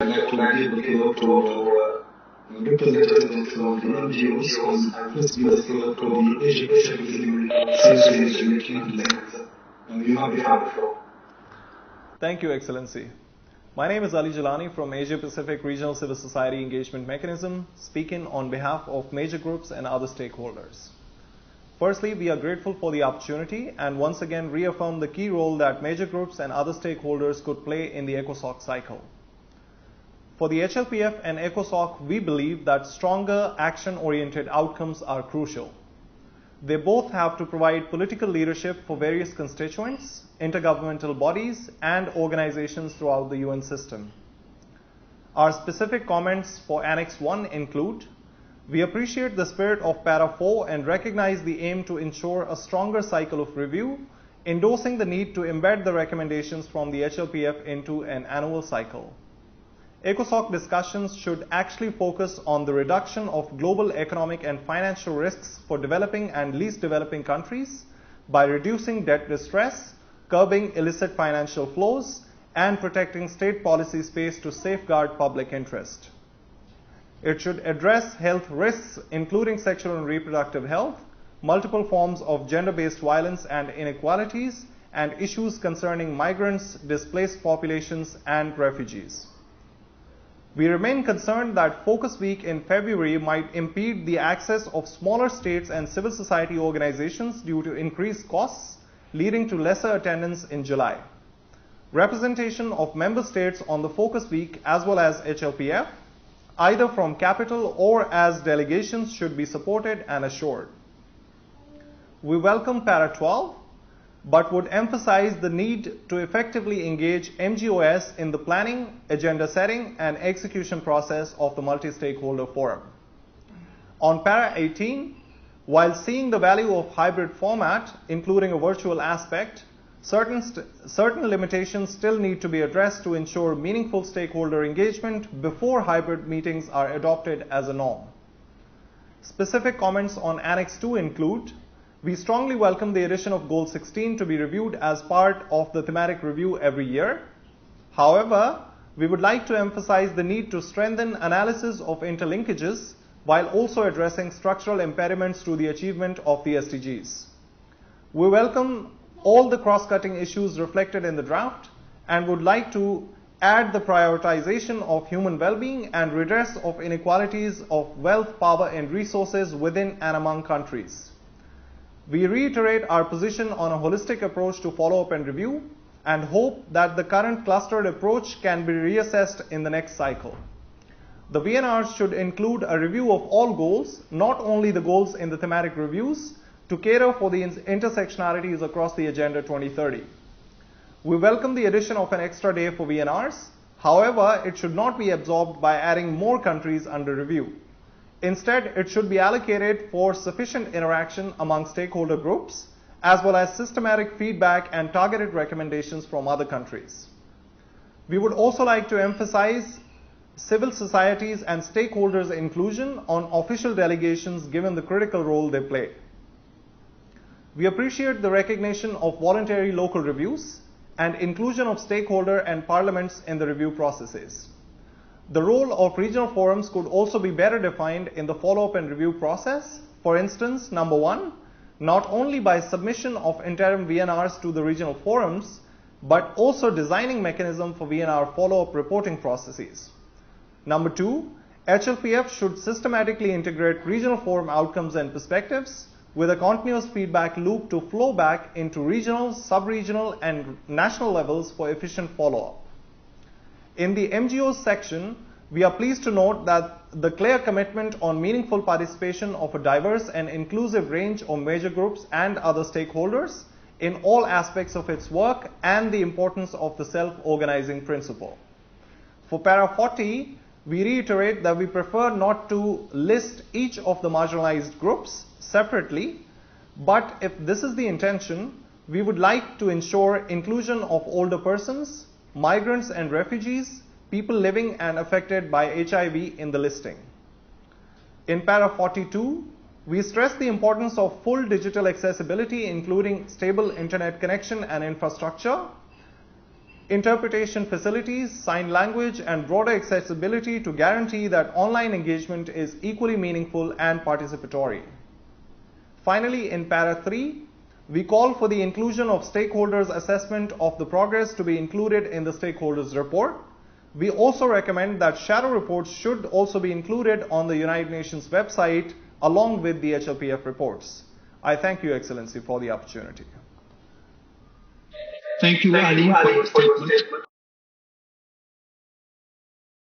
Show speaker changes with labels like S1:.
S1: like to give the floor to representative from the MGoS, because I first give the floor to the Asia Pacific Sales Unit. You have the floor.
S2: Thank you, Excellency. My name is Ali Jillani from Asia Pacific Regional Civil Society Engagement Mechanism, speaking on behalf of major groups and other stakeholders. Firstly, we are grateful for the opportunity and once again reaffirm the key role that major groups and other stakeholders could play in the ECOSOC cycle. For the HLPF and ECOSOC, we believe that stronger action-oriented outcomes are crucial. They both have to provide political leadership for various constituents, intergovernmental bodies, and organizations throughout the UN system. Our specific comments for Annex 1 include: we appreciate the spirit of Para 4 and recognize the aim to ensure a stronger cycle of review, endorsing the need to embed the recommendations from the HLPF into an annual cycle. ECOSOC discussions should actually focus on the reduction of global economic and financial risks for developing and least developing countries by reducing debt distress, curbing illicit financial flows, and protecting state policy space to safeguard public interest. It should address health risks, including sexual and reproductive health, multiple forms of gender-based violence and inequalities, and issues concerning migrants, displaced populations, and refugees. We remain concerned that Focus Week in February might impede the access of smaller states and civil society organizations due to increased costs, leading to lesser attendance in July. Representation of member states on the Focus Week as well as HLPF, either from capital or as delegations, should be supported and assured. We welcome Para 12, but would emphasize the need to effectively engage MGoS in the planning, agenda setting, and execution process of the multi-stakeholder forum. On Para 18, while seeing the value of hybrid format, including a virtual aspect, certain limitations still need to be addressed to ensure meaningful stakeholder engagement before hybrid meetings are adopted as a norm. Specific comments on Annex 2 include: we strongly welcome the addition of Goal 16 to be reviewed as part of the thematic review every year. However, we would like to emphasize the need to strengthen analysis of interlinkages while also addressing structural impediments to the achievement of the SDGs. We welcome all the cross-cutting issues reflected in the draft and would like to add the prioritization of human well-being and redress of inequalities of wealth, power, and resources within and among countries. We reiterate our position on a holistic approach to follow-up and review and hope that the current clustered approach can be reassessed in the next cycle. The VNRs should include a review of all goals, not only the goals in the thematic reviews, to cater for the intersectionalities across the Agenda 2030. We welcome the addition of an extra day for VNRs. However, it should not be absorbed by adding more countries under review. Instead, it should be allocated for sufficient interaction among stakeholder groups, as well as systematic feedback and targeted recommendations from other countries. We would also like to emphasize civil societies and stakeholders' inclusion on official delegations given the critical role they play. We appreciate the recognition of voluntary local reviews and inclusion of stakeholder and parliaments in the review processes. The role of regional forums could also be better defined in the follow-up and review process. For instance, number 1, not only by submission of interim VNRs to the regional forums, but also designing mechanism for VNR follow-up reporting processes. Number 2, HLPF should systematically integrate regional forum outcomes and perspectives with a continuous feedback loop to flow back into regional, sub-regional, and national levels for efficient follow-up. In the MGoS section, we are pleased to note that the clear commitment on meaningful participation of a diverse and inclusive range of major groups and other stakeholders in all aspects of its work and the importance of the self-organizing principle. For Para 40, we reiterate that we prefer not to list each of the marginalized groups separately, but if this is the intention, we would like to ensure inclusion of older persons, migrants and refugees, people living and affected by HIV in the listing. In Para 42, we stress the importance of full digital accessibility, including stable internet connection and infrastructure. interpretation facilities, sign language, and broader accessibility to guarantee that online engagement is equally meaningful and participatory. Finally, in Para 3, we call for the inclusion of stakeholders' assessment of the progress to be included in the stakeholders' report. We also recommend that shadow reports should also be included on the United Nations website along with the HLPF reports. I thank you, Excellency, for the opportunity.
S1: Thank you, Ali, for your statement.